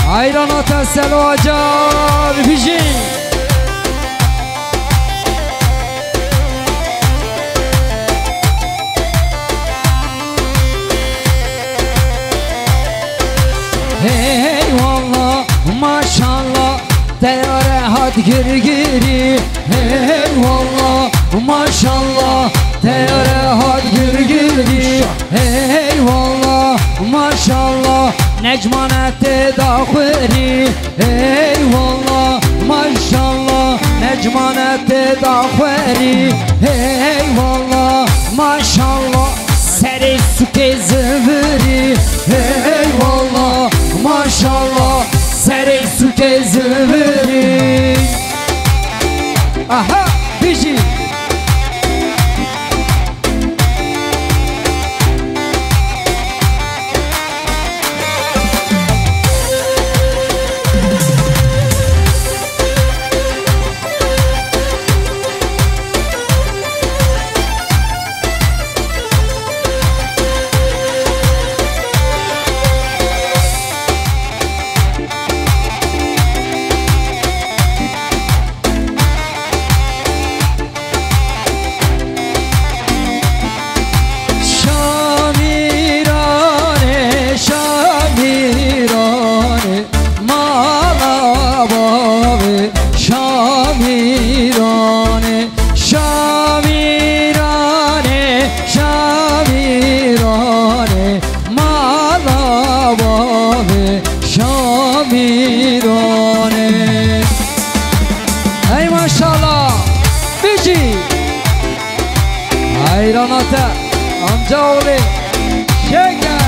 ایرانات سلواجا بیجی hey wallah maşallah teyare had girgiri hey wallah maşallah teyare had girgiri hey wallah maşallah necmanete dakhiri hey wallah maşallah necmanete dakhiri hey wallah maşallah seri suke zıvri hey wallah maşallah seri suke zıvri aha biji ایراناتا آمجا اولی شکر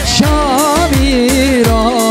شام ایران